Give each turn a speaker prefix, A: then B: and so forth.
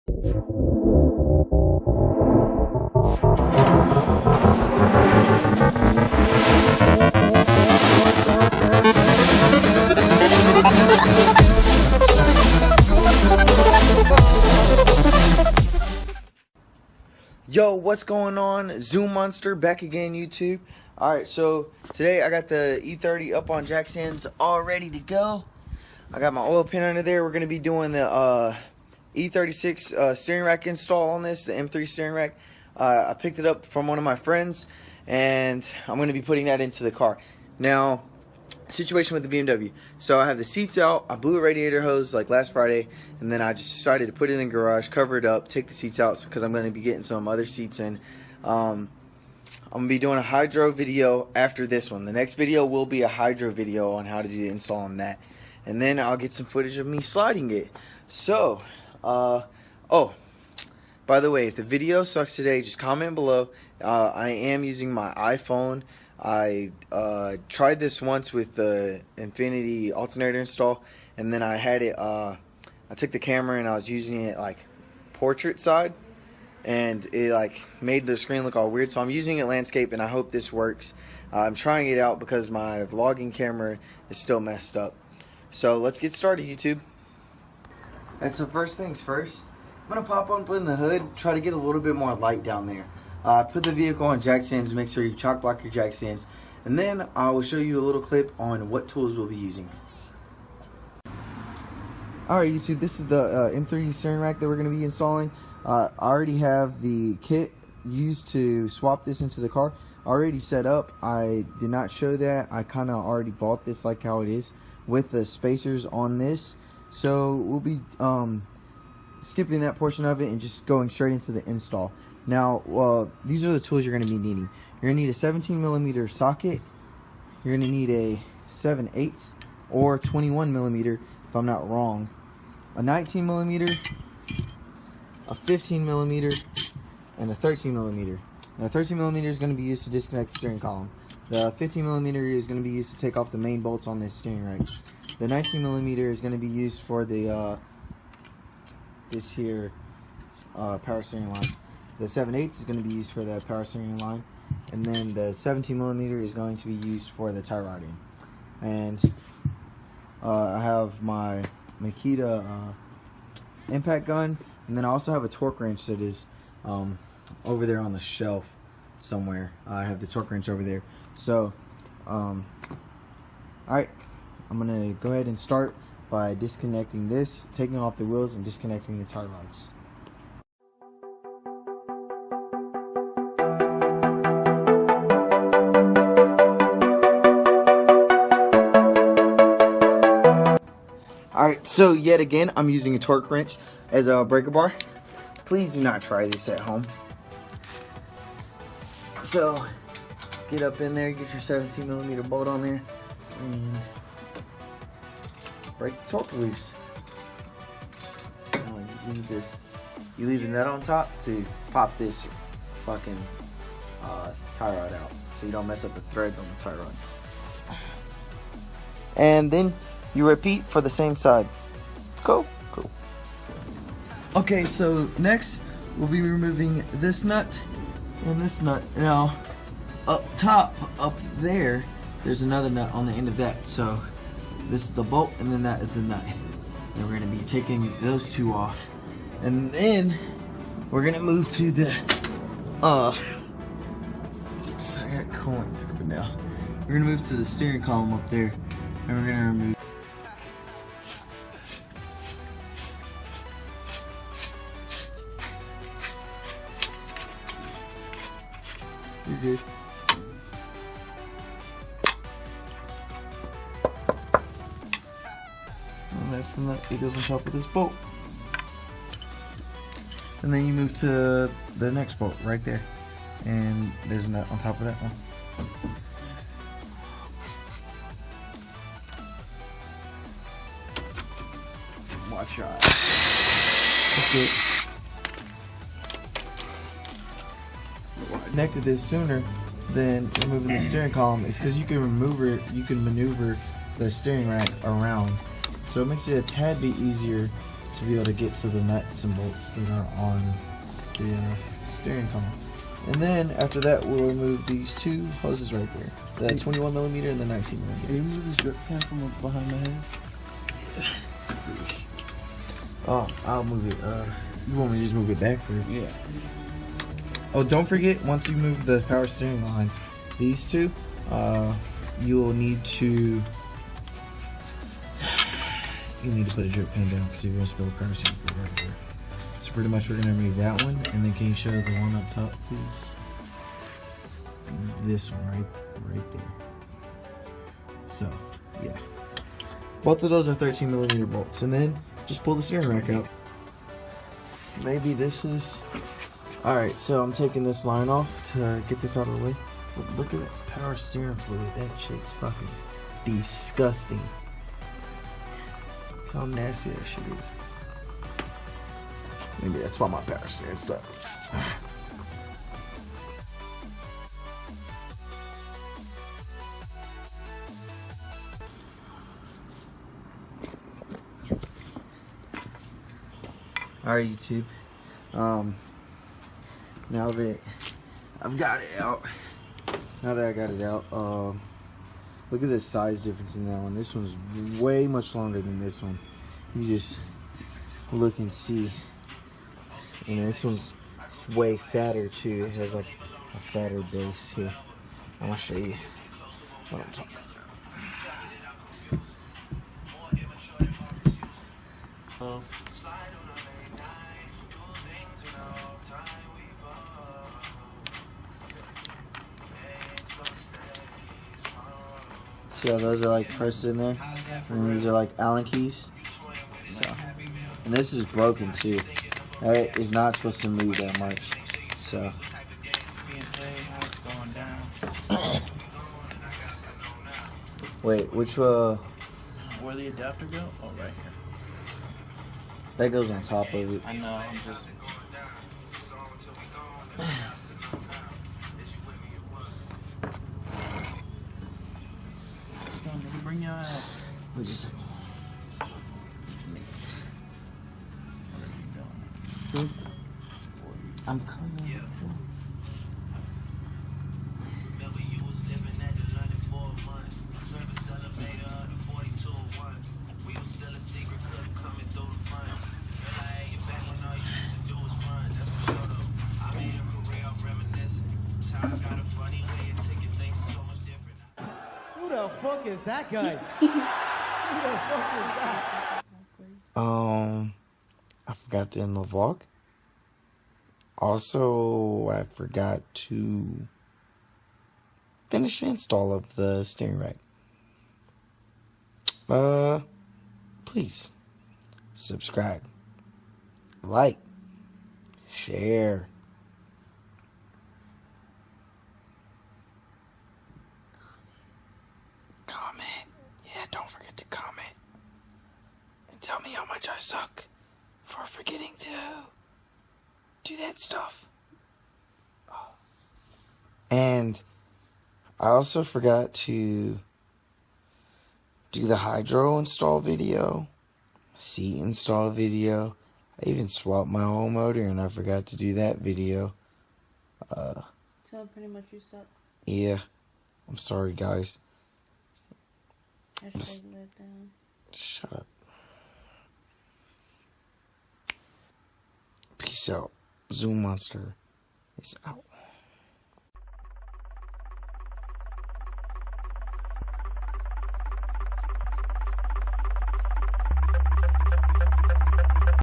A: Yo, what's going on? Zoom Monster back again, YouTube. Alright, so today I got the E30 up on jack stands all ready to go. I got my oil pan under there. We're going to be doing the E36 steering rack install on this, the M3 steering rack. I picked it up from one of my friends, and I'm going to be putting that into the car. Now, situation with the BMW. So I have the seats out. I blew a radiator hose like last Friday, and then I just decided to put it in the garage, cover it up, take the seats out because I'm going to be getting some other seats in. I'm going to be doing a hydro video after this one. The next video will be a hydro video on how to do the install on that, and then I'll get some footage of me sliding it. So oh, by the way, if the video sucks today, just comment below. I am using my iPhone. I tried this once with the Infinity alternator install, and then I had it, I took the camera and I was using it like portrait side, and it like made the screen look all weird, so I'm using it landscape, and I hope this works. I'm trying it out because my vlogging camera is still messed up. So let's get started, YouTube. And so first things first, I'm going to pop open the hood, try to get a little bit more light down there. Put the vehicle on jack stands, make sure you chalk block your jack stands, and then I will show you a little clip on what tools we'll be using. Alright, YouTube, this is the M3 steering rack that we're going to be installing. I already have the kit used to swap this into the car already set up. I did not show that. I kind of already bought this like how it is with the spacers on this. So we'll be skipping that portion of it and just going straight into the install. Now, these are the tools you're going to be needing. You're going to need a 17mm socket. You're going to need a 7/8 or 21mm, if I'm not wrong. A 19mm, a 15mm, and a 13mm. Now, 13mm is going to be used to disconnect the steering column. The 15mm is going to be used to take off the main bolts on this steering rack. The 19mm is going to be used for the this here power steering line. The 7/8 is going to be used for the power steering line, and then the 17mm is going to be used for the tie rodding. And I have my Makita impact gun, and then I also have a torque wrench that is over there on the shelf somewhere. I have the torque wrench over there. So, alright, I'm going to go ahead and start by disconnecting this, taking off the wheels, and disconnecting the tie rods. Alright, so yet again, I'm using a torque wrench as a breaker bar. Please do not try this at home. So, get up in there, get your 17mm bolt on there, and break the torque loose. Oh, you leave the nut on top to pop this fucking tie rod out, so you don't mess up the threads on the tie rod. And then you repeat for the same side. Cool. Okay, so next we'll be removing this nut and this nut. Now, up top, up there, there's another nut on the end of that. So this is the bolt, and then that is the nut. And we're going to be taking those two off. And then we're going to move to the, oops, I got coolant dripping now. We're going to move to the steering column up there, and we're going to remove. You're good. And that's the nut that goes on top of this bolt. And then you move to the next bolt right there. And there's a nut on top of that one. Watch out. Okay. Connected this sooner than removing the steering column is because you can maneuver the steering rack around, so it makes it a tad bit easier to be able to get to the nuts and bolts that are on the steering column. And then after that, we'll remove these two hoses right there, the 21mm and the 19mm.
B: Can you move this drip pan from behind my head?
A: Oh, I'll move it. You want me to just move it back? Or?
B: Yeah.
A: Oh, don't forget, once you move the power steering lines, these two, you'll need to put a drip pan down because you're going to spill power steering fluid everywhere. So pretty much we're going to remove that one, and then can you show the one up top, please? This one right there. So, yeah. Both of those are 13mm bolts, and then just pull the steering rack out. Maybe this is... Alright, so I'm taking this line off to get this out of the way. Look at that power steering fluid. That shit's fucking disgusting. Look how nasty that shit is. Maybe that's why my power steering sucks. Alright, YouTube. Now that I've got it out, look at the size difference in that one. This one's way much longer than this one. You just look and see. And this one's way fatter too. It has like a fatter base here. I'm gonna show you what I'm talking about. See how those are like pressed in there? And these are like Allen keys. So, and this is broken too. That is not supposed to move that much. So. Wait, which
B: where the adapter go? Oh, right here.
A: That goes on top of it.
B: I know, I'm just... Bring your ass.
A: We just... I'm coming.
C: Who the fuck is that guy? Who the fuck is that?
A: I forgot to end the vlog. Also, I forgot to finish the install of the steering rack. Please subscribe, like, share. Comment. Yeah, don't forget to comment. And tell me how much I suck for forgetting to do that stuff. Oh. And I also forgot to do the hydro install video, seat install video. I even swapped my whole motor and I forgot to do that video.
D: So pretty much you suck.
A: Yeah. I'm sorry, guys.
D: I should take that down.
A: Shut up. Peace out. Zoom Monster is out.